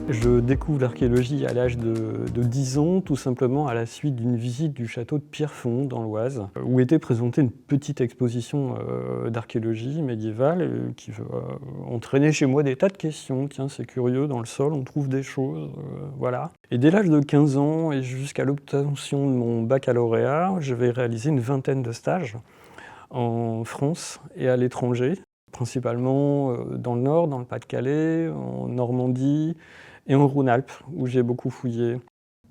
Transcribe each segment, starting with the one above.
Je découvre l'archéologie à l'âge de 10 ans, tout simplement à la suite d'une visite du château de Pierrefonds dans l'Oise, où était présentée une petite exposition d'archéologie médiévale qui entraînait chez moi des tas de questions. Tiens, c'est curieux, dans le sol, on trouve des choses, voilà. Et dès l'âge de 15 ans et jusqu'à l'obtention de mon baccalauréat, je vais réaliser une vingtaine de stages en France et à l'étranger, principalement dans le Nord, dans le Pas-de-Calais, en Normandie et en Rhône-Alpes, où j'ai beaucoup fouillé.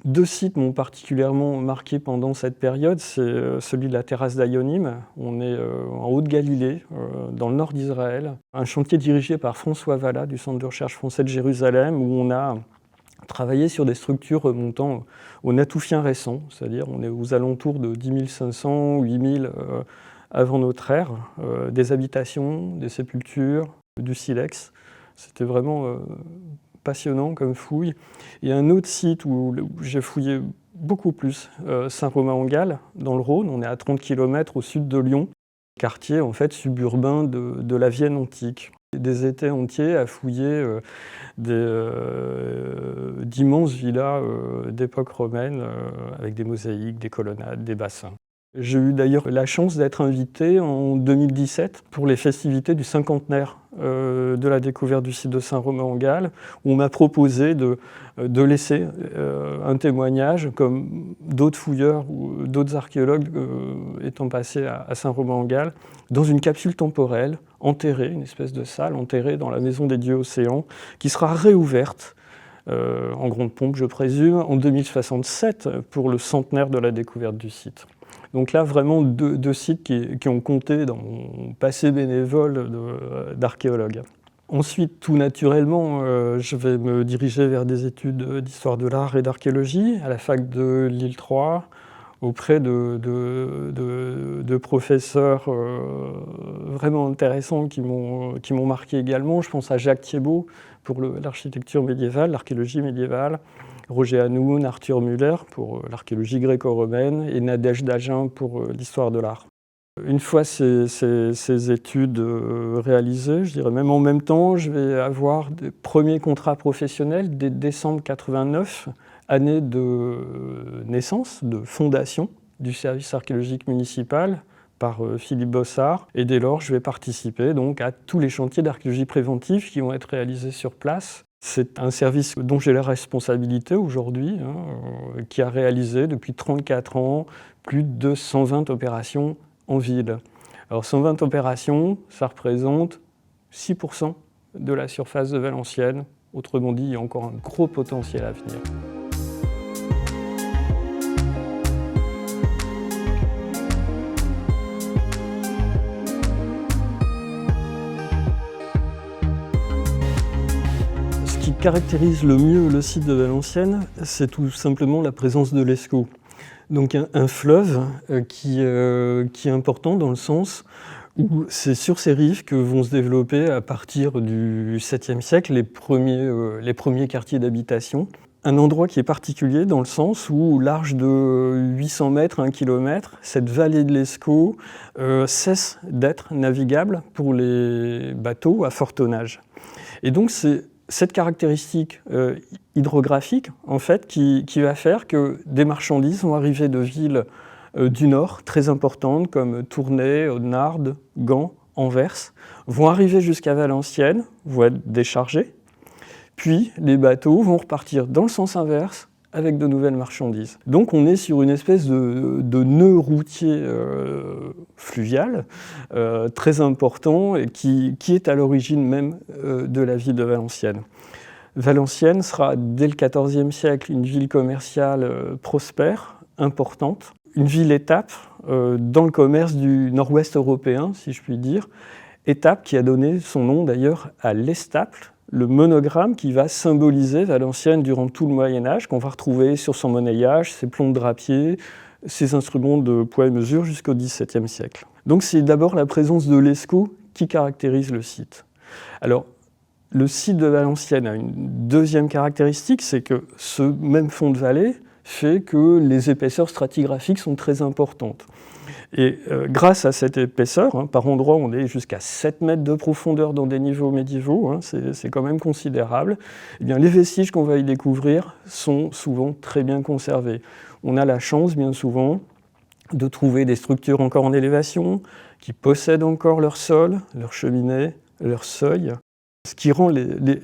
2 sites m'ont particulièrement marqué pendant cette période, c'est celui de la terrasse d'Aïonim. On est en Haute-Galilée, dans le nord d'Israël. Un chantier dirigé par François Vallat du Centre de recherche français de Jérusalem, où on a travaillé sur des structures remontant au Natoufien récent, c'est-à-dire on est aux alentours de 10 500, 8 000 avant notre ère, des habitations, des sépultures, du silex. C'était vraiment passionnant comme fouille. Il y a un autre site où j'ai fouillé beaucoup plus, Saint-Romain-en-Galles, dans le Rhône. On est à 30 km au sud de Lyon, quartier en fait suburbain de la Vienne antique. Des étés entiers à fouiller d'immenses villas d'époque romaine, avec des mosaïques, des colonnades, des bassins. J'ai eu d'ailleurs la chance d'être invité en 2017 pour les festivités du cinquantenaire de la découverte du site de Saint-Romain-en-Galles, où on m'a proposé de laisser un témoignage, comme d'autres fouilleurs ou d'autres archéologues étant passés à Saint-Romain-en-Galles, dans une capsule temporelle, enterrée, une espèce de salle enterrée dans la maison des dieux océans, qui sera réouverte en grande pompe, je présume, en 2067 pour le centenaire de la découverte du site. Donc là, vraiment deux sites qui ont compté dans mon passé bénévole d'archéologue. Ensuite, tout naturellement, je vais me diriger vers des études d'histoire de l'art et d'archéologie à la fac de Lille 3, auprès de professeurs vraiment intéressants qui m'ont marqué également. Je pense à Jacques Thiebaud pour l'architecture médiévale, l'archéologie médiévale, Roger Hanoun, Arthur Müller pour l'archéologie gréco-romaine et Nadège Dagen pour l'histoire de l'art. Une fois ces études réalisées, je dirais même en même temps, je vais avoir des premiers contrats professionnels dès décembre 89, année de naissance, de fondation du service archéologique municipal par Philippe Bossard. Et dès lors, je vais participer donc à tous les chantiers d'archéologie préventive qui vont être réalisés sur place. C'est un service dont j'ai la responsabilité aujourd'hui, qui a réalisé depuis 34 ans plus de 120 opérations en ville. Alors 120 opérations, ça représente 6% de la surface de Valenciennes. Autrement dit, il y a encore un gros potentiel à venir. Ce qui caractérise le mieux le site de Valenciennes, c'est tout simplement la présence de l'Escaut. Donc un fleuve qui est important dans le sens où c'est sur ces rives que vont se développer à partir du 7e siècle les premiers quartiers d'habitation. Un endroit qui est particulier dans le sens où, large de 800 mètres, 1 km, cette vallée de l'Escaut cesse d'être navigable pour les bateaux à fort tonnage. Et donc c'est cette caractéristique hydrographique, en fait, qui va faire que des marchandises vont arriver de villes du nord, très importantes, comme Tournai, Audenarde, Gand, Anvers, vont arriver jusqu'à Valenciennes, vont être déchargés, puis les bateaux vont repartir dans le sens inverse avec de nouvelles marchandises. Donc on est sur une espèce de nœud routier fluvial très important et qui est à l'origine même de la ville de Valenciennes. Valenciennes sera dès le XIVe siècle une ville commerciale prospère, importante, une ville-étape dans le commerce du nord-ouest européen, si je puis dire, étape qui a donné son nom d'ailleurs à l'estaple, le monogramme qui va symboliser Valenciennes durant tout le Moyen-Âge, qu'on va retrouver sur son monnayage, ses plombs de drapier, ses instruments de poids et mesure jusqu'au XVIIe siècle. Donc c'est d'abord la présence de l'Escaut qui caractérise le site. Alors, le site de Valenciennes a une deuxième caractéristique, c'est que ce même fond de vallée fait que les épaisseurs stratigraphiques sont très importantes. Et grâce à cette épaisseur, par endroits on est jusqu'à 7 mètres de profondeur dans des niveaux médiévaux, c'est quand même considérable, eh bien, les vestiges qu'on va y découvrir sont souvent très bien conservés. On a la chance, bien souvent, de trouver des structures encore en élévation, qui possèdent encore leur sol, leur cheminée, leur seuil, ce qui rend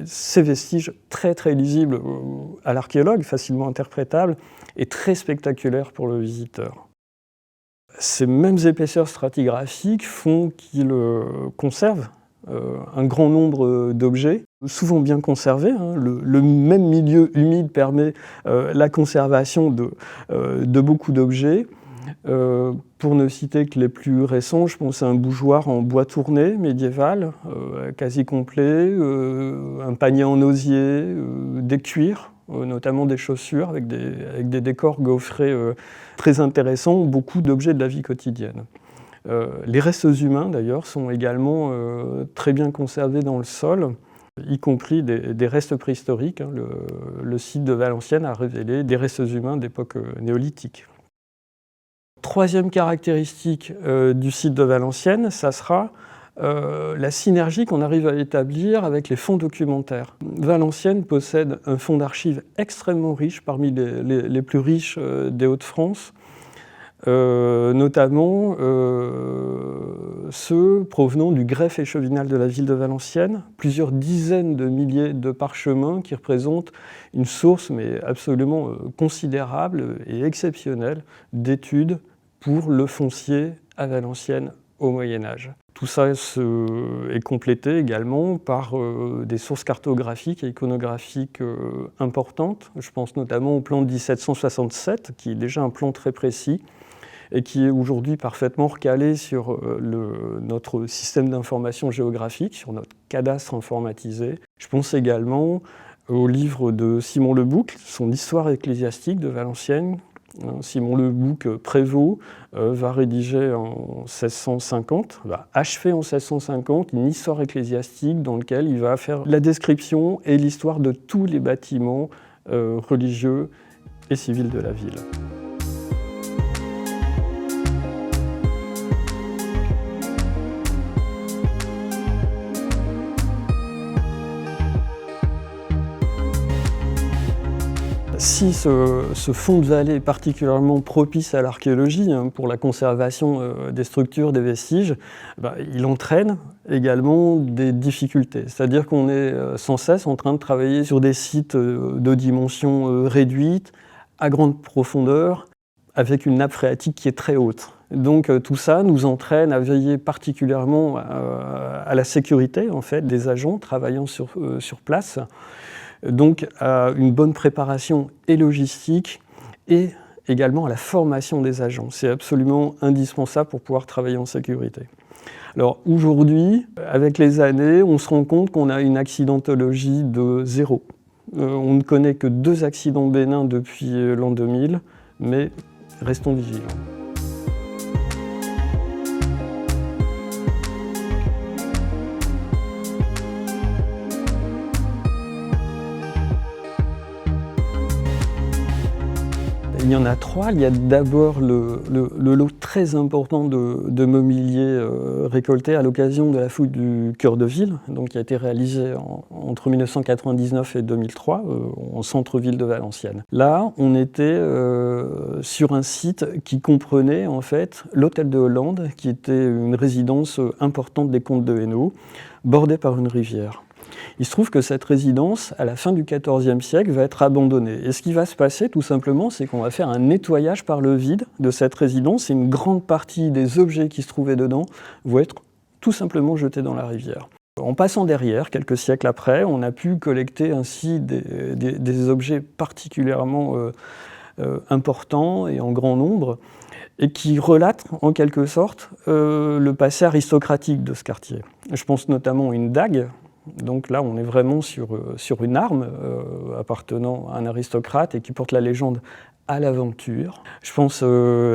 ces vestiges très très lisibles à l'archéologue, facilement interprétables et très spectaculaires pour le visiteur. Ces mêmes épaisseurs stratigraphiques font qu'il conserve un grand nombre d'objets, souvent bien conservés. Le même milieu humide permet la conservation de beaucoup d'objets. Pour ne citer que les plus récents, je pense à un bougeoir en bois tourné médiéval, quasi complet, un panier en osier, des cuirs, notamment des chaussures avec des décors gaufrés très intéressants, beaucoup d'objets de la vie quotidienne. Les restes humains, d'ailleurs, sont également très bien conservés dans le sol, y compris des restes préhistoriques. Le site de Valenciennes a révélé des restes humains d'époque néolithique. Troisième caractéristique du site de Valenciennes, ça sera la synergie qu'on arrive à établir avec les fonds documentaires. Valenciennes possède un fonds d'archives extrêmement riche, parmi les plus riches des Hauts-de-France, notamment ceux provenant du greffe échevinal de la ville de Valenciennes, plusieurs dizaines de milliers de parchemins qui représentent une source mais absolument considérable et exceptionnelle d'études pour le foncier à Valenciennes au Moyen-Âge. Tout ça est complété également par des sources cartographiques et iconographiques importantes. Je pense notamment au plan de 1767, qui est déjà un plan très précis, et qui est aujourd'hui parfaitement recalé sur notre système d'information géographique, sur notre cadastre informatisé. Je pense également au livre de Simon Le Bouc, son Histoire ecclésiastique de Valenciennes. Simon Le Bouc Prévost va rédiger en 1650, va achever en 1650 une histoire ecclésiastique dans laquelle il va faire la description et l'histoire de tous les bâtiments religieux et civils de la ville. Si ce fond de vallée est particulièrement propice à l'archéologie pour la conservation des structures, des vestiges, il entraîne également des difficultés. C'est-à-dire qu'on est sans cesse en train de travailler sur des sites de dimensions réduites, à grande profondeur, avec une nappe phréatique qui est très haute. Donc tout ça nous entraîne à veiller particulièrement à la sécurité en fait, des agents travaillant sur place. Donc à une bonne préparation et logistique et également à la formation des agents. C'est absolument indispensable pour pouvoir travailler en sécurité. Alors aujourd'hui, avec les années, on se rend compte qu'on a une accidentologie de 0. On ne connaît que 2 accidents bénins depuis l'an 2000, mais restons vigilants. Il y en a 3. Il y a d'abord le lot très important de mobilier récolté à l'occasion de la fouille du cœur de ville, donc qui a été réalisée entre 1999 et 2003 en centre-ville de Valenciennes. Là, on était sur un site qui comprenait en fait l'hôtel de Hollande, qui était une résidence importante des comtes de Hainaut, bordée par une rivière. Il se trouve que cette résidence, à la fin du XIVe siècle, va être abandonnée. Et ce qui va se passer, tout simplement, c'est qu'on va faire un nettoyage par le vide de cette résidence et une grande partie des objets qui se trouvaient dedans vont être tout simplement jetés dans la rivière. En passant derrière, quelques siècles après, on a pu collecter ainsi des objets particulièrement importants et en grand nombre, et qui relatent en quelque sorte le passé aristocratique de ce quartier. Je pense notamment à une dague. Donc là, on est vraiment sur une arme appartenant à un aristocrate et qui porte la légende à l'aventure. Je pense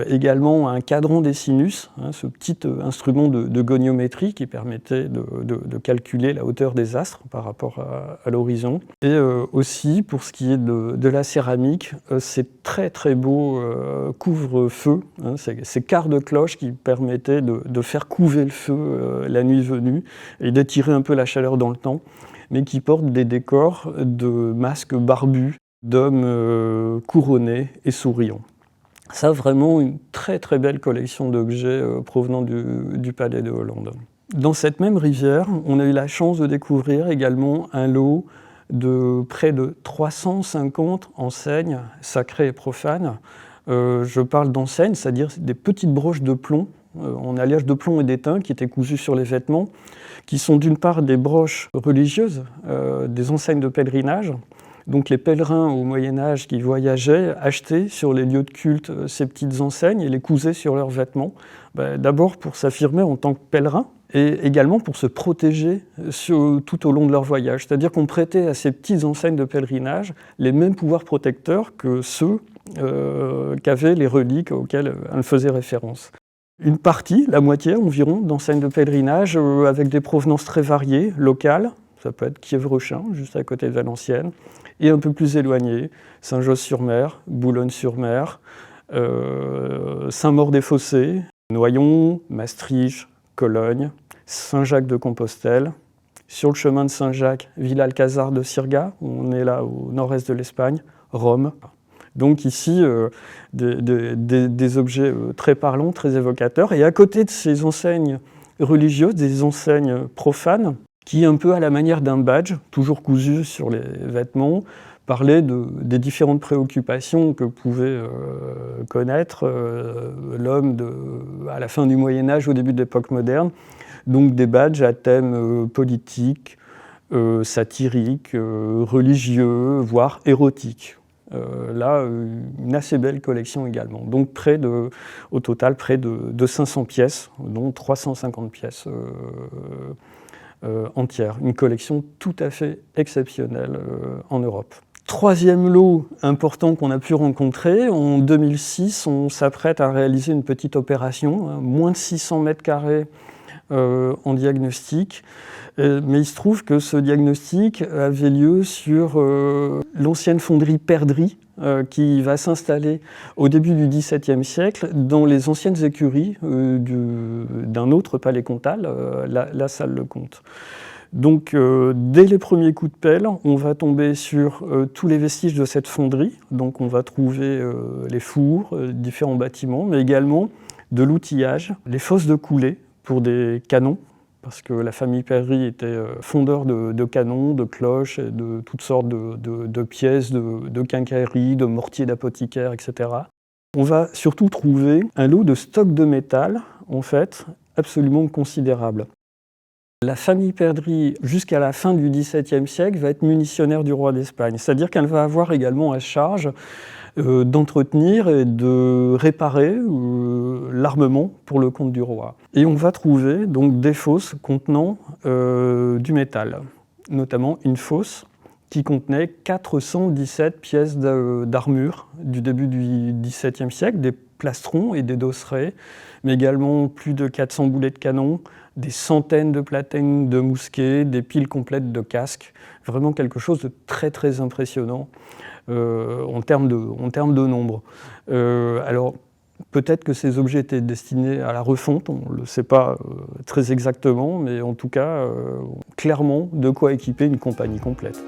également à un cadran des sinus, ce petit instrument de goniométrie qui permettait de calculer la hauteur des astres par rapport à l'horizon. Et aussi, pour ce qui est de la céramique, ces très très beaux couvre-feu, ces quarts de cloche qui permettaient de faire couver le feu la nuit venue et d'étirer un peu la chaleur dans le temps, mais qui portent des décors de masques barbus, d'hommes couronnés et souriants. Ça, vraiment une très très belle collection d'objets provenant du Palais de Hollande. Dans cette même rivière, on a eu la chance de découvrir également un lot de près de 350 enseignes sacrées et profanes. Je parle d'enseignes, c'est-à-dire des petites broches de plomb, en alliage de plomb et d'étain qui étaient cousues sur les vêtements, qui sont d'une part des broches religieuses, des enseignes de pèlerinage. Donc les pèlerins au Moyen-Âge qui voyageaient achetaient sur les lieux de culte ces petites enseignes et les cousaient sur leurs vêtements, d'abord pour s'affirmer en tant que pèlerins et également pour se protéger tout au long de leur voyage. C'est-à-dire qu'on prêtait à ces petites enseignes de pèlerinage les mêmes pouvoirs protecteurs que ceux qu'avaient les reliques auxquelles elles faisaient référence. Une partie, la moitié environ, d'enseignes de pèlerinage avec des provenances très variées, locales. Ça peut être Kievrechin, juste à côté de Valenciennes, et un peu plus éloigné, Saint-Josse-sur-Mer, Boulogne-sur-Mer, Saint-Maur-des-Fossés, Noyon, Maastricht, Cologne, Saint-Jacques-de-Compostelle, sur le chemin de Saint-Jacques, Villalcázar de Sirga, on est là au nord-est de l'Espagne, Rome. Donc ici, des objets très parlants, très évocateurs. Et à côté de ces enseignes religieuses, des enseignes profanes, qui, un peu à la manière d'un badge, toujours cousu sur les vêtements, parlait des différentes préoccupations que pouvait connaître l'homme à la fin du Moyen-Âge, au début de l'époque moderne. Donc des badges à thème politique, satirique, religieux, voire érotique. Là, une assez belle collection également. Donc au total, près de 500 pièces, dont 350 pièces entière. Une collection tout à fait exceptionnelle en Europe. Troisième lot important qu'on a pu rencontrer, en 2006, on s'apprête à réaliser une petite opération, moins de 600 mètres carrés en diagnostic. Mais il se trouve que ce diagnostic avait lieu sur l'ancienne fonderie Perdrix, qui va s'installer au début du XVIIe siècle dans les anciennes écuries d'un autre palais comtal, la salle Lecomte. Donc, dès les premiers coups de pelle, on va tomber sur tous les vestiges de cette fonderie. Donc, on va trouver les fours, différents bâtiments, mais également de l'outillage, les fosses de coulée pour des canons, parce que la famille Perdrix était fondeur de canons, de cloches, et de toutes sortes de pièces, de quincailleries, de mortiers d'apothicaires, etc. On va surtout trouver un lot de stocks de métal, en fait, absolument considérable. La famille Perdrix, jusqu'à la fin du XVIIe siècle, va être munitionnaire du roi d'Espagne. C'est-à-dire qu'elle va avoir également à charge d'entretenir et de réparer l'armement pour le compte du roi. Et on va trouver donc des fosses contenant du métal, notamment une fosse qui contenait 417 pièces d'armure du début du XVIIe siècle, des plastrons et des dosserets, mais également plus de 400 boulets de canon, des centaines de platines de mousquets, des piles complètes de casques. Vraiment quelque chose de très très impressionnant en termes de nombre. Alors, peut-être que ces objets étaient destinés à la refonte, on ne le sait pas très exactement, mais en tout cas, clairement, de quoi équiper une compagnie complète.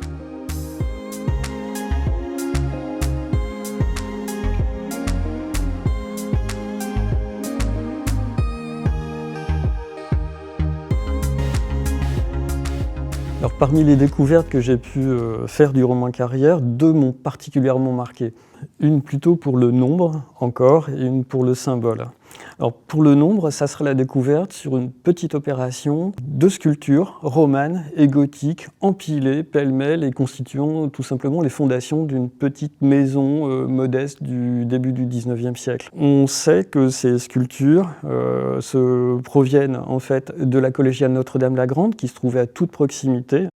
Alors, parmi les découvertes que j'ai pu faire durant ma carrière, deux m'ont particulièrement marqué. Une plutôt pour le nombre, encore, et une pour le symbole. Alors, pour le nombre, ça sera la découverte sur une petite opération de sculptures romanes et gothiques, empilées pêle-mêle et constituant tout simplement les fondations d'une petite maison modeste du début du XIXe siècle. On sait que ces sculptures proviennent en fait de la collégiale Notre-Dame-la-Grande, qui se trouvait à toute proximité.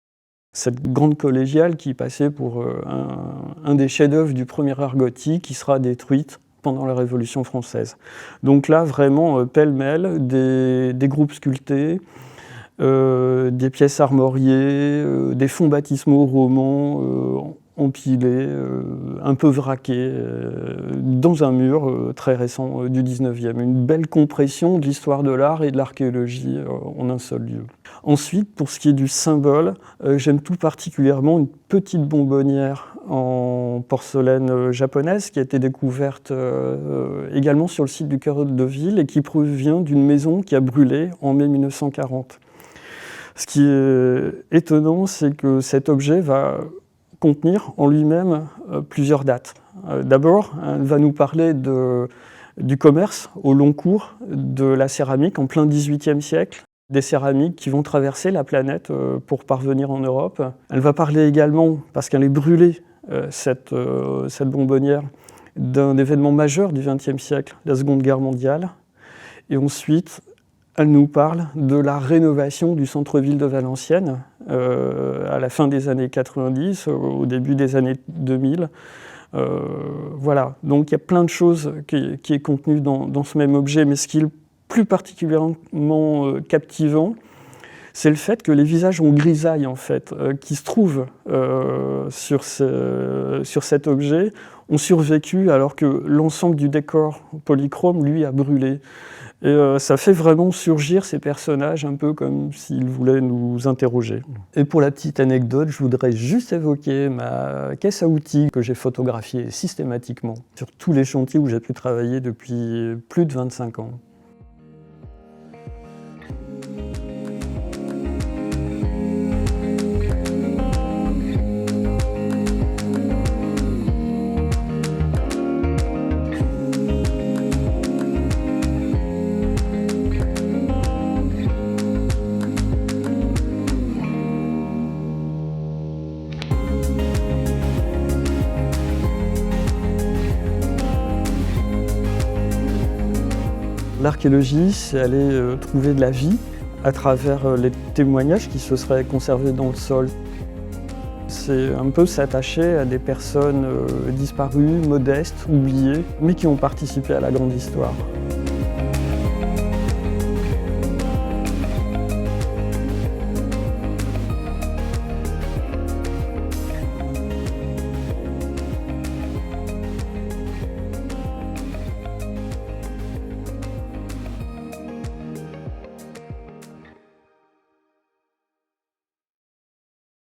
Cette grande collégiale qui passait pour un des chefs-d'œuvre du premier art gothique qui sera détruite pendant la Révolution française. Donc là, vraiment, pêle-mêle, des groupes sculptés, des pièces armoriées, des fonds baptismaux romans empilés, un peu vraqués, dans un mur très récent du 19e. Une belle compression de l'histoire de l'art et de l'archéologie en un seul lieu. Ensuite, pour ce qui est du symbole, j'aime tout particulièrement une petite bonbonnière en porcelaine japonaise qui a été découverte également sur le site du cœur de ville et qui provient d'une maison qui a brûlé en mai 1940. Ce qui est étonnant, c'est que cet objet va contenir en lui-même plusieurs dates. D'abord, elle va nous parler du commerce au long cours de la céramique en plein XVIIIe siècle, des céramiques qui vont traverser la planète pour parvenir en Europe. Elle va parler également, parce qu'elle est brûlée, cette bonbonnière, d'un événement majeur du XXe siècle, la Seconde Guerre mondiale. Et ensuite, elle nous parle de la rénovation du centre-ville de Valenciennes à la fin des années 90, au début des années 2000. Voilà, donc il y a plein de choses qui est contenu dans ce même objet, mais ce qui est le plus particulièrement captivant, c'est le fait que les visages en grisaille, en fait, qui se trouvent sur cet objet, ont survécu alors que l'ensemble du décor polychrome, lui, a brûlé. Et ça fait vraiment surgir ces personnages un peu comme s'ils voulaient nous interroger. Et pour la petite anecdote, je voudrais juste évoquer ma caisse à outils que j'ai photographiée systématiquement sur tous les chantiers où j'ai pu travailler depuis plus de 25 ans. L'archéologie, c'est aller trouver de la vie à travers les témoignages qui se seraient conservés dans le sol. C'est un peu s'attacher à des personnes disparues, modestes, oubliées, mais qui ont participé à la grande histoire.